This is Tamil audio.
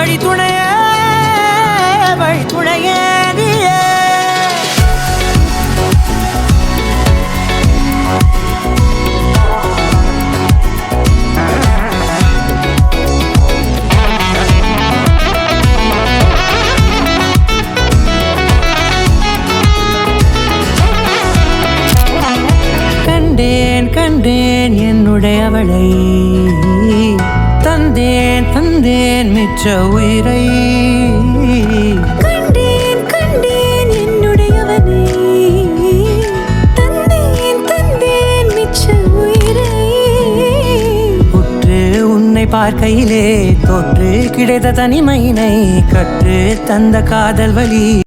வழித்துணையே வழித்துணையே நீயே. கண்டேன் கண்டேன் என்னுடையவளை, தந்தேன் தந்தேன் மிச்ச உயிரை. கண்டேன் கண்டேன் என்னுடையவனை, தந்தேன் தந்தேன் மிச்ச உயிரை. உற்று உன்னை பார்க்கையிலே தோற்று கிடைத்த தனிமையினை கற்று தந்த காதல் வழி